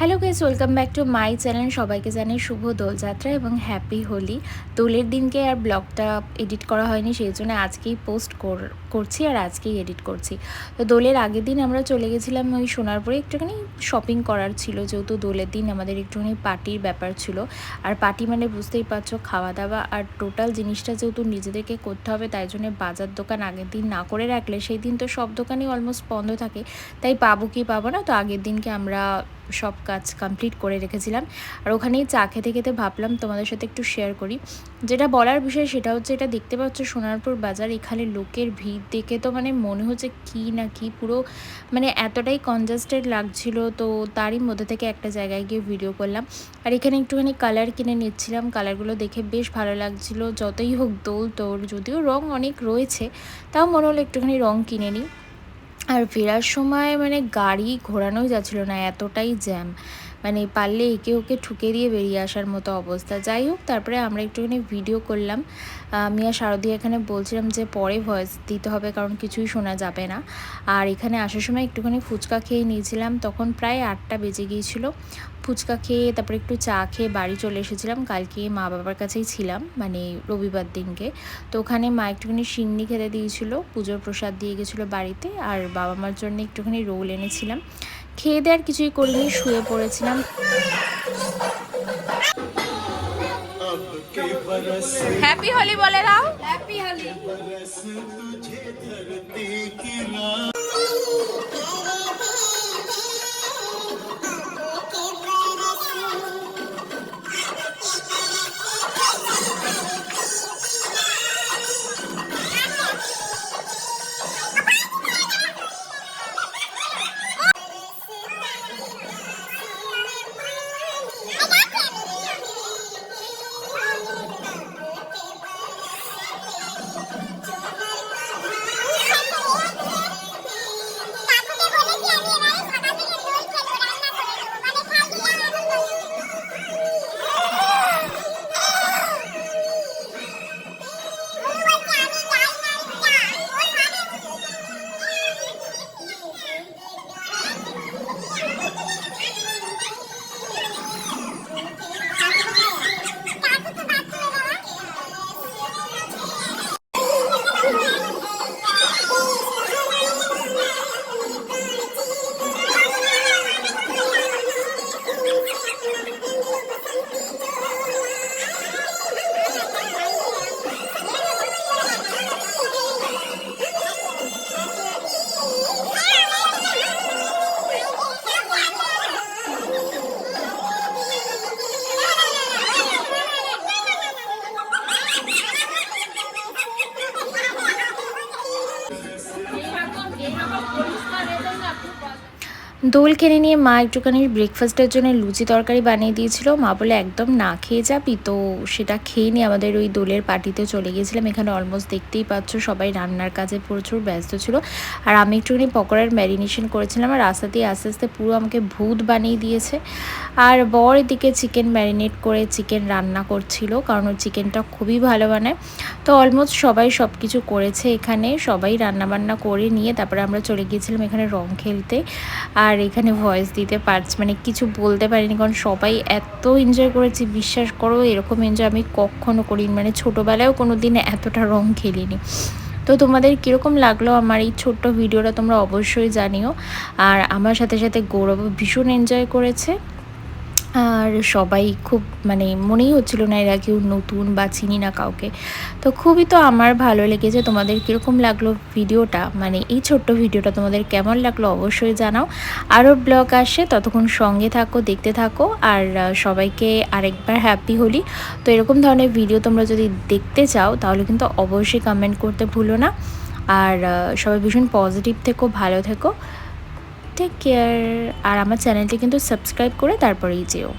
Hello guys, welcome back to my channel. সবাইকে জানাই শুভ দোলযাত্রা এবং হ্যাপি হোলি। দোলের দিনকে আর ব্লগটা এডিট করা হয়নি, সেই জন্য আজকেই পোস্ট করছি আর আজকেই এডিট করছি। তো দোলের আগের দিন আমরা চলে গেছিলাম ওই সোনারপুরে, একটুখানি শপিং করার ছিল, যেহেতু দোলের দিন আমাদের একটুখানি পার্টির ব্যাপার ছিল। আর পার্টি মানে বুঝতেই পারছো, খাওয়া দাওয়া আর টোটাল জিনিসটা যেহেতু নিজেদেরকে করতে হবে, তাই জন্য বাজার দোকান আগের দিন না করে রাখলে সেই দিন তো সব দোকানই অলমোস্ট বন্ধ থাকে। তাই পাবো কি পাবো না, তো আগের দিনকে আমরা সব কাজ কমপ্লিট করে রেখেছিলাম। আর ওখানেই চা খেতে খেতে ভাবলাম তোমাদের সাথে একটু শেয়ার করি। যেটা বলার বিষয় সেটা হচ্ছে, এটা দেখতে পাচ্ছ সোনারপুর বাজার, এখানে লোকের ভিড় দেখে তো মানে মনে হচ্ছে কি না কি, পুরো মানে এতটাই কনজাস্টেড লাগছিল। তো তারই মধ্যে থেকে একটা জায়গায় গিয়ে ভিডিও করলাম। আর এখানে একটুখানি কালার কিনে নিচ্ছিলাম, কালারগুলো দেখে বেশ ভালো লাগছিল। যতই হোক দোল, তোর যদিও রং অনেক রয়েছে, তাও মনে হলো একটুখানি রং কিনে নিই। আর ফেরার সময় মানে গাড়ি ঘোরানোই যাচ্ছিল না, এতটাই জ্যাম, মানে পারলে একে ওকে ঠুকে দিয়ে বেরিয়ে আসার মতো অবস্থা। যাই হোক, তারপরে আমরা একটুখানি ভিডিও করলাম। আমি আর শারদী এখানে বলছিলাম যে পরে ভয়েস দিতে হবে, কারণ কিছুই শোনা যাবে না। আর এখানে আসার সময় একটুখানি ফুচকা খেয়ে নিয়েছিলাম, তখন প্রায় 8টা বেজে গিয়েছিলো। ফুচকা খেয়ে তারপরে একটু চা খেয়ে বাড়ি চলে এসেছিলাম। কালকে মা বাবার কাছেই ছিলাম, মানে রবিবার দিনকে। তো ওখানে মা একটুখানি সিন্নি খেতে দিয়েছিল, পুজোর প্রসাদ দিয়ে গেছিলো বাড়িতে। আর বাবা মার জন্য একটুখানি রোল এনেছিলাম। খেয়ে দেওয়ার কিছুই করিনি, শুয়ে পড়েছিলাম। হ্যাপি হোলি বলে দাও। हैप्पी होली। দোল কিনে নিয়ে মা একটুখানি ব্রেকফাস্টের জন্য লুচি তরকারি বানিয়ে দিয়েছিল। মা বলে একদম না খেয়ে যাবি, তো সেটা খেয়ে নিয়ে আমাদের ওই দোলের পার্টিতে চলে গিয়েছিলাম। এখানে অলমোস্ট দেখতেই পাচ্ছ সবাই রান্নার কাজে প্রচুর ব্যস্ত ছিল। আর আমি একটুখানি পকোড়ার ম্যারিনেশন করেছিলাম, আর আস্তে আস্তে আস্তে পুরো আমাকে ভূত বানিয়ে দিয়েছে। আর বর এদিকে চিকেন ম্যারিনেট করে চিকেন রান্না করছিল, কারণ ওর চিকেনটা খুবই ভালো বানায়। তো অলমোস্ট সবাই সব কিছু করেছে, এখানে সবাই রান্নাবান্না করে নিয়ে তারপরে আমরা চলে গিয়েছিলাম এখানে রং খেলতে। আর এখানে ভয়েস দিতে পারছি, মানে কিছু বলতে পারিনি, কারণ সবাই এত এনজয় করেছি, বিশ্বাস করো এরকম এনজয় আমি কখনো করিনি, মানে ছোটোবেলায়ও কোনো দিন এতটা রং খেলিনি। তো তোমাদের কীরকম লাগলো আমার এই ছোট্ট ভিডিওটা তোমরা অবশ্যই জানিও। আর আমার সাথে সাথে গৌরব ভীষণ এনজয় করেছে। আর সবাই খুব মানে মনেই হচ্ছিল না এরা কেউ নতুন বা চিনি না কাউকে। তো খুবই তো আমার ভালো লেগেছে। তোমাদের কীরকম লাগলো ভিডিওটা, মানে এই ছোট্ট ভিডিওটা তোমাদের কেমন লাগলো অবশ্যই জানাও। আরও ব্লগ আসে, ততক্ষণ সঙ্গে থাকো, দেখতে থাকো। আর সবাইকে আরেকবার হ্যাপি হোলি। তো এরকম ধরনের ভিডিও তোমরা যদি দেখতে চাও তাহলে কিন্তু অবশ্যই কমেন্ট করতে ভুলো না। আর সবাই ভীষণ পজিটিভ থেকো, ভালো থেকো, টেক কেয়ার। আর আমার চ্যানেলটি কিন্তু সাবস্ক্রাইব করে তারপরেই যেও।